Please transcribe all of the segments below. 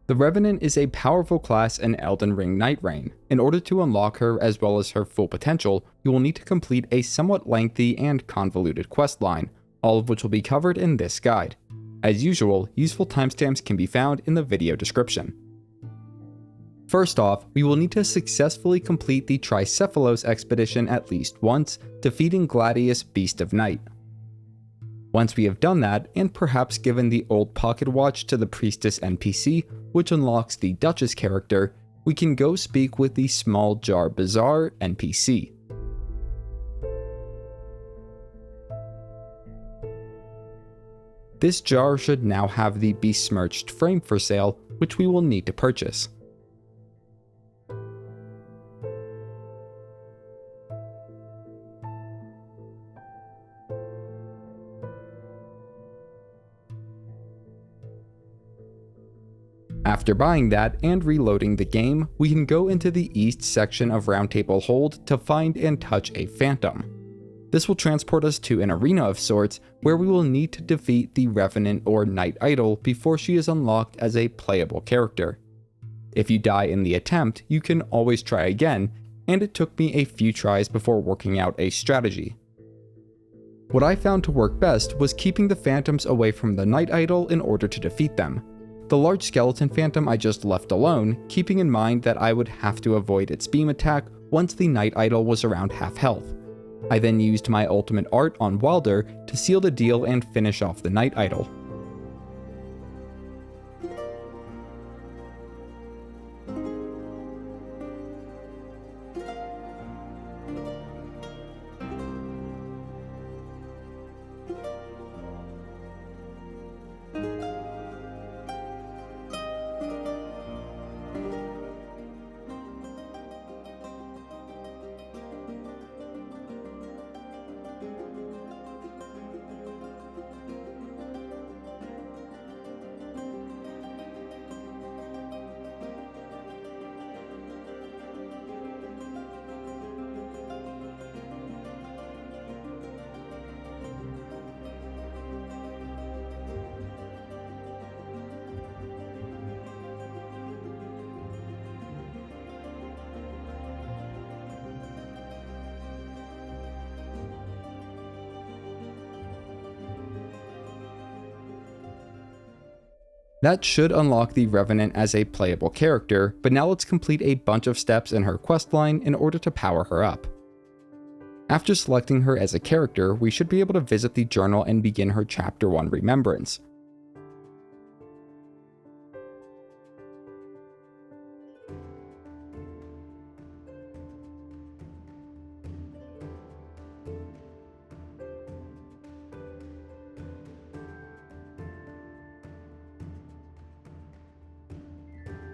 The Revenant is a powerful class in Elden Ring Nightreign. In order to unlock her as well as her full potential, you will need to complete a somewhat lengthy and convoluted questline, all of which will be covered in this guide. As usual, useful timestamps can be found in the video description. First off, we will need to successfully complete the Tricephalos expedition at least once, defeating Gladius, Beast of Night. Once we have done that, and perhaps given the old pocket watch to the Priestess NPC, which unlocks the Duchess character, we can go speak with the Small Jar Bazaar NPC. This jar should now have the Besmirched frame for sale, which we will need to purchase. After buying that and reloading the game, we can go into the east section of Roundtable Hold to find and touch a phantom. This will transport us to an arena of sorts where we will need to defeat the Revenant or Night Idol before she is unlocked as a playable character. If you die in the attempt, you can always try again, and it took me a few tries before working out a strategy. What I found to work best was keeping the phantoms away from the Night Idol in order to defeat them. The large skeleton phantom I just left alone, keeping in mind that I would have to avoid its beam attack once the Night Idol was around half health. I then used my ultimate art on Wilder to seal the deal and finish off the Night Idol. That should unlock the Revenant as a playable character, but now let's complete a bunch of steps in her questline in order to power her up. After selecting her as a character, we should be able to visit the journal and begin her Chapter 1 Remembrance.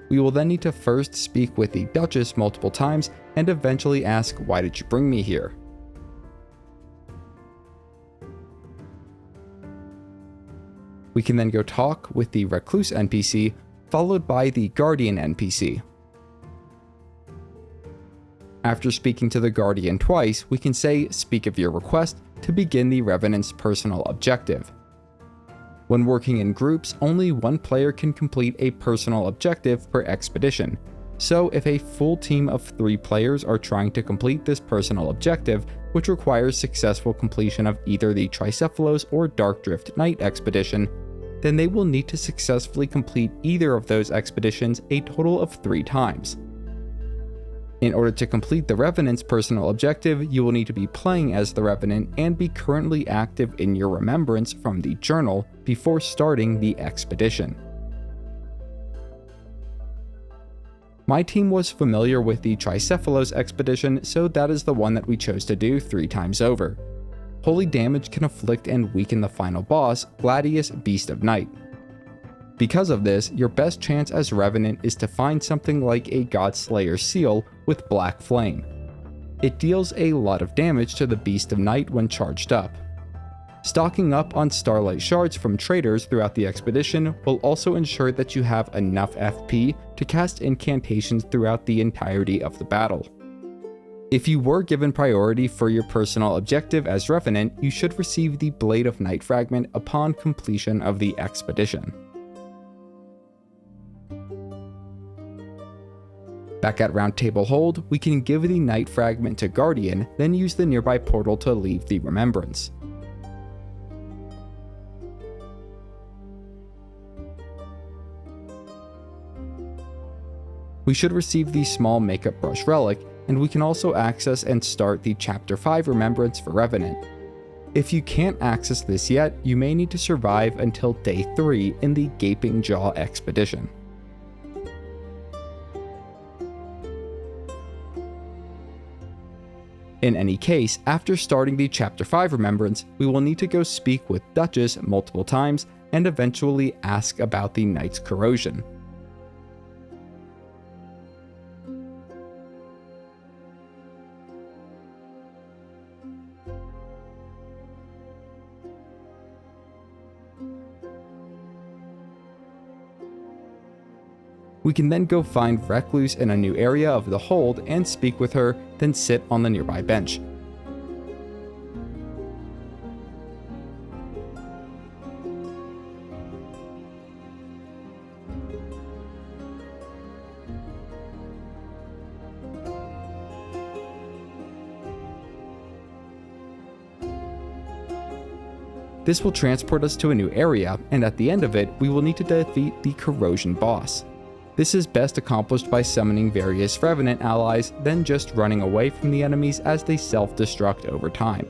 We will then need to first speak with the Duchess multiple times and eventually ask, "Why did you bring me here?" We can then go talk with the Recluse NPC, followed by the Guardian NPC. After speaking to the Guardian twice, we can say, "Speak of your request," to begin the Revenant's personal objective. When working in groups, only one player can complete a personal objective per expedition, so if a full team of 3 players are trying to complete this personal objective, which requires successful completion of either the Tricephalos or Darkdrift Night expedition, then they will need to successfully complete either of those expeditions a total of 3 times. In order to complete the Revenant's personal objective, you will need to be playing as the Revenant and be currently active in your remembrance from the journal before starting the expedition. My team was familiar with the Tricephalos expedition, so that is the one that we chose to do 3 times over. Holy damage can afflict and weaken the final boss, Gladius, Beast of Night. Because of this, your best chance as Revenant is to find something like a Godslayer seal with Black Flame. It deals a lot of damage to the Beast of Night when charged up. Stocking up on Starlight Shards from traders throughout the expedition will also ensure that you have enough FP to cast incantations throughout the entirety of the battle. If you were given priority for your personal objective as Revenant, you should receive the Blade of Night Fragment upon completion of the expedition. Back at Round Table Hold, we can give the Night Fragment to Guardian, then use the nearby portal to leave the Remembrance. We should receive the small makeup brush relic, and we can also access and start the Chapter 5 Remembrance for Revenant. If you can't access this yet, you may need to survive until Day 3 in the Gaping Jaw Expedition. In any case, after starting the Chapter 5 Remembrance, we will need to go speak with Duchess multiple times and eventually ask about the Knight's corrosion. We can then go find Recluse in a new area of the hold and speak with her, then sit on the nearby bench. This will transport us to a new area, and at the end of it, we will need to defeat the Corrosion boss. This is best accomplished by summoning various Revenant allies, then just running away from the enemies as they self-destruct over time.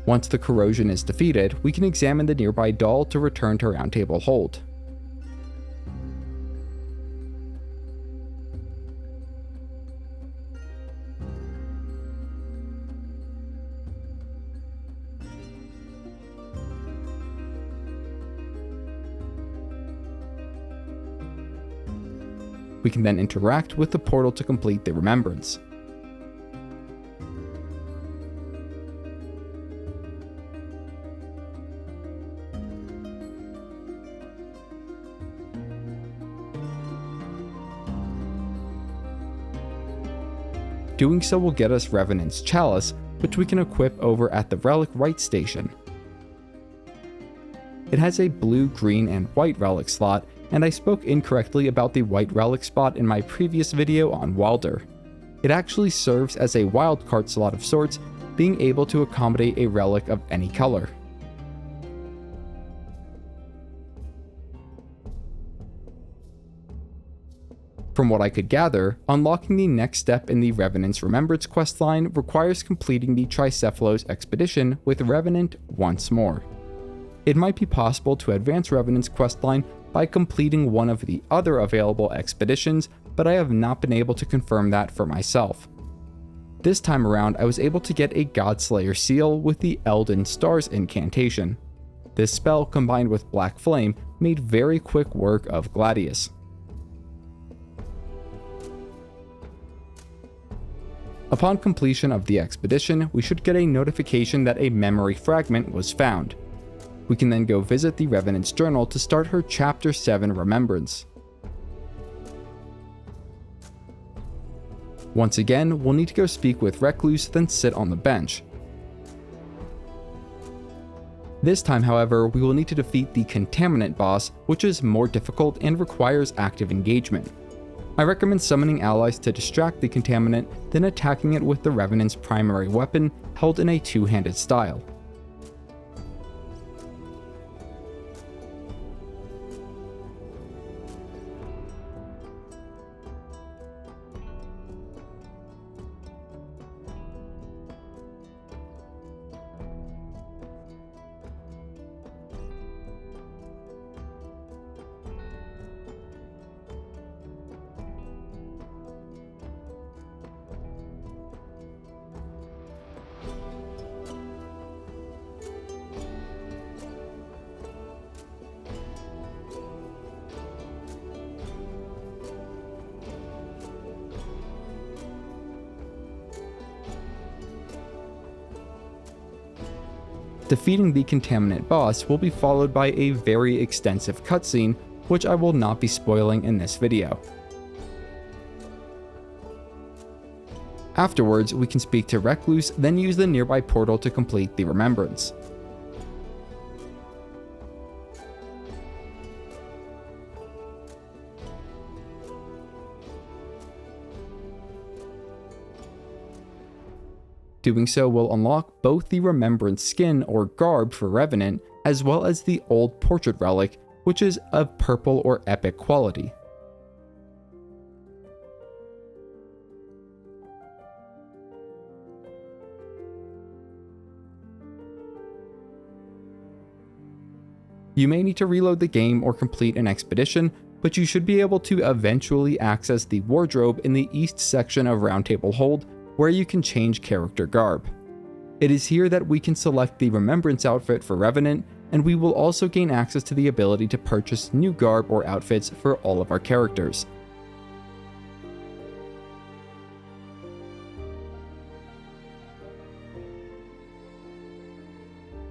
Once the corrosion is defeated, we can examine the nearby doll to return to Round Table Hold. We can then interact with the portal to complete the Remembrance. Doing so will get us Revenant's Chalice, which we can equip over at the Relic Right station. It has a blue, green, and white relic slot, and I spoke incorrectly about the white relic spot in my previous video on Wilder. It actually serves as a wildcard slot of sorts, being able to accommodate a relic of any color. From what I could gather, unlocking the next step in the Revenant's Remembrance Questline requires completing the Tricephalos expedition with Revenant once more. It might be possible to advance Revenant's Questline by completing one of the other available expeditions, but I have not been able to confirm that for myself. This time around, I was able to get a Godslayer seal with the Elden Stars incantation. This spell, combined with Black Flame, made very quick work of Gladius. Upon completion of the expedition, we should get a notification that a memory fragment was found. We can then go visit the Revenant's journal to start her Chapter 7 Remembrance. Once again, we'll need to go speak with Recluse, then sit on the bench. This time, however, we will need to defeat the Contaminant boss, which is more difficult and requires active engagement. I recommend summoning allies to distract the Contaminant, then attacking it with the Revenant's primary weapon, held in a two-handed style. Defeating the contaminant boss will be followed by a very extensive cutscene, which I will not be spoiling in this video. Afterwards, we can speak to Recluse, then use the nearby portal to complete the Remembrance. Doing so will unlock both the Remembrance skin or Garb for Revenant, as well as the old Portrait Relic, which is of purple or epic quality. You may need to reload the game or complete an expedition, but you should be able to eventually access the wardrobe in the east section of Roundtable Hold, where you can change character garb. It is here that we can select the Remembrance outfit for Revenant, and we will also gain access to the ability to purchase new garb or outfits for all of our characters.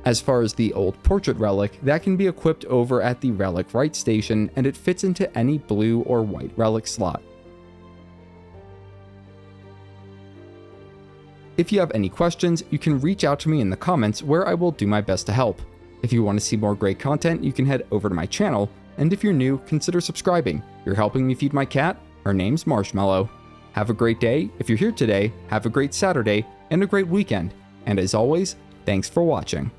As far as the old Portrait Relic, that can be equipped over at the Relic Right station, and it fits into any blue or white relic slot. If you have any questions, you can reach out to me in the comments where I will do my best to help. If you want to see more great content, you can head over to my channel, and if you're new, consider subscribing. You're helping me feed my cat. Her name's Marshmallow. Have a great day. If you're here today, have a great Saturday and a great weekend. And as always, thanks for watching.